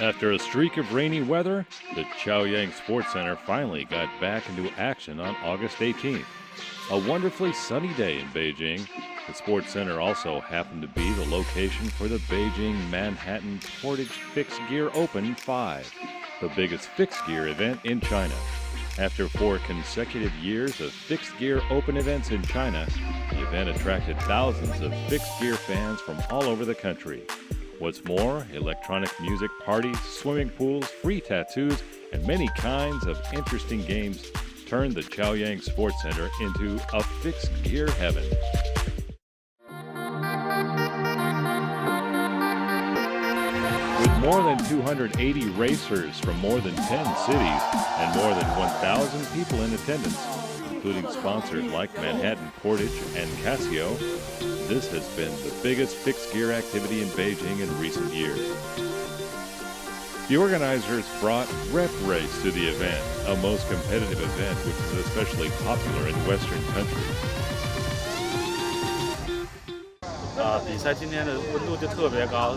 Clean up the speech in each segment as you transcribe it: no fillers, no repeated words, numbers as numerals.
After a streak of rainy weather, the Chaoyang Sports Center finally got back into action on August 18th. A wonderfully sunny day in Beijing. The Sports Center also happened to be the location for the Beijing Manhattan Portage Fixed Gear Open 5, the biggest fixed gear event in China. After 4 consecutive years of fixed gear open events in China, the event attracted thousands of fixed gear fans from all over the country. What's more, electronic music parties, swimming pools, free tattoos, and many kinds of interesting games turned the Chaoyang Sports Center into a fixed gear heaven. With more than 280 racers from more than 10 cities and more than 1,000 people in attendance, including sponsors like Manhattan Portage and Casio, this has been the biggest fixed gear activity in Beijing in recent years. The organizers brought Rep Race to the event, a most competitive event which is especially popular in Western countries. 比赛今天的温度就特别高，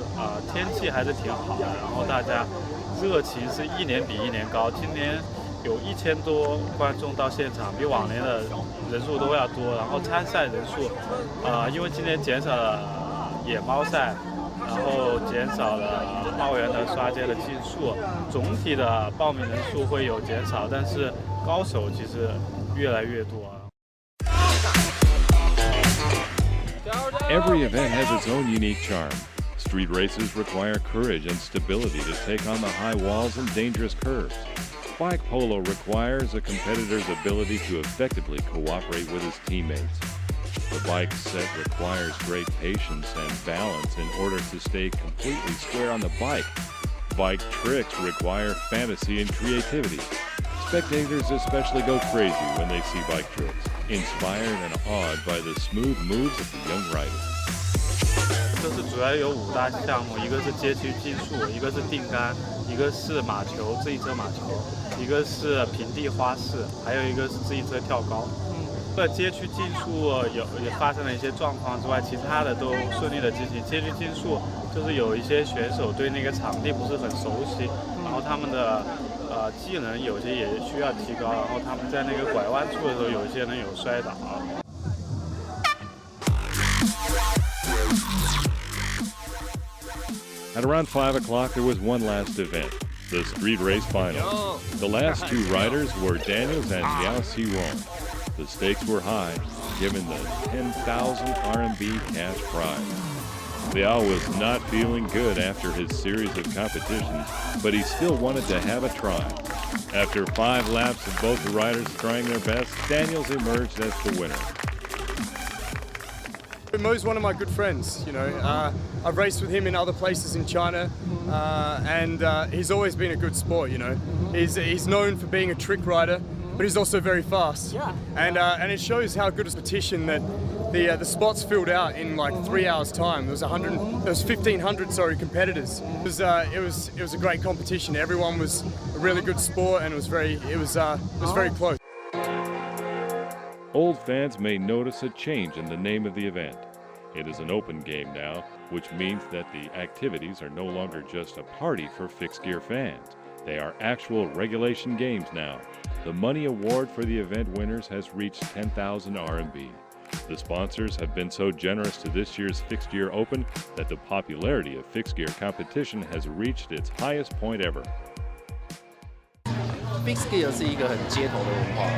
天气还是挺好的，然后大家热情是一年比一年高。今年有1000多观众到现场，比往年的人数都要多。然后参赛人数，因为今年减少了野猫赛，然后减少了澳园的刷街的竞速，总体的报名人数会有减少，但是高手其实越来越多。 Every event has its own unique charm. Street races require courage and stability to take on the high walls and dangerous curves. Bike polo requires a competitor's ability to effectively cooperate with his teammates. The bike set requires great patience and balance in order to stay completely square on the bike. Bike tricks require fantasy and creativity. Spectators especially go crazy when they see bike tricks, inspired and awed by the smooth moves of the young riders. 这是主要有5大项目，一个是街区竞速，一个是定杆，一个是马球自行车马球，一个是平地花式，还有一个是自行车跳高。除了街区竞速也发生了一些状况之外，其他的都顺利的进行。街区竞速就是有一些选手对那个场地不是很熟悉，然后他们的技能有些也需要提高，然后他们在那个拐弯处的时候，有一些人有摔倒。 At around 5 o'clock, there was one last event, the street race final. The last 2 riders were Daniels and Liao Xiwong. The stakes were high, given the 10,000 RMB cash prize. Liao was not feeling good after his series of competitions, but he still wanted to have a try. After 5 laps of both the riders trying their best, Daniels emerged as the winner. Mo's one of my good friends, you know. I've raced with him in other places in China, and he's always been a good sport, you know. He's known for being a trick rider, but he's also very fast. Yeah. And it shows how good a competition that the spots filled out in like 3 hours' time. There was 1,500 competitors. It was a great competition. Everyone was a really good sport, and it was very close. Old fans may notice a change in the name of the event. It is an open game now, which means that the activities are no longer just a party for fixed gear fans. They are actual regulation games now. The money award for the event winners has reached 10,000 RMB. The sponsors have been so generous to this year's Fixed Gear Open that the popularity of fixed gear competition has reached its highest point ever. Fixed gear 是一个很街头的文化，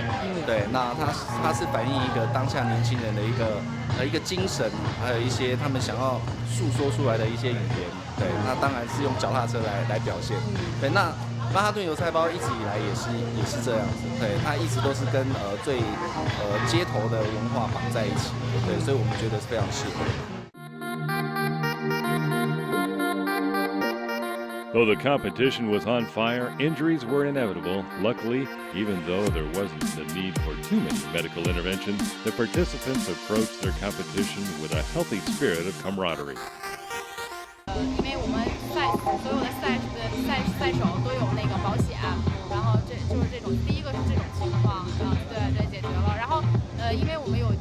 对，那它是反映一个当下年轻人的一个精神，还有一些他们想要诉说出来的一些语言，对，那当然是用脚踏车来表现，对，那曼哈顿油菜包一直以来也是这样子，对，它一直都是跟最街头的文化绑在一起，对，所以我们觉得是非常适合。 Though the competition was on fire, injuries were inevitable. Luckily, even though there wasn't the need for too many medical interventions, the participants approached their competition with a healthy spirit of camaraderie. 因为我们所有的赛手都有那个保险，然后就是这种，第一个是这种情况，对解决了。然后因为我们有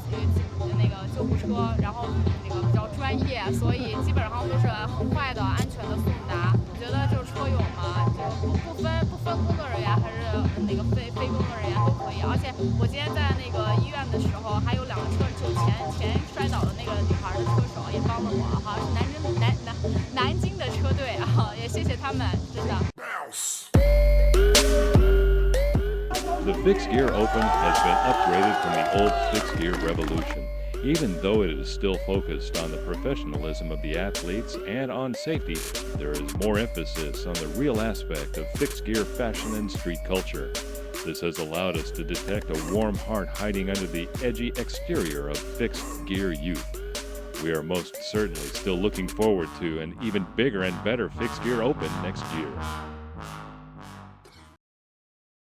那个救护车，然后那个比较专业，所以基本上都是很快的、安全的送达。我觉得就是车友嘛。那个非工作人员都可以。而且我今天在那个医院的时候，还有2个车，就前摔倒的那个女孩的车手也帮了我哈，是南京的车队啊，也谢谢他们，真的。The Fixed Gear Open has been upgraded from the old Fixed Gear Revolution. Even though it is still focused on the professionalism of the athletes and on safety, there is more emphasis on the real aspect of fixed gear fashion and street culture. This has allowed us to detect a warm heart hiding under the edgy exterior of fixed gear youth. We are most certainly still looking forward to an even bigger and better Fixed Gear Open next year.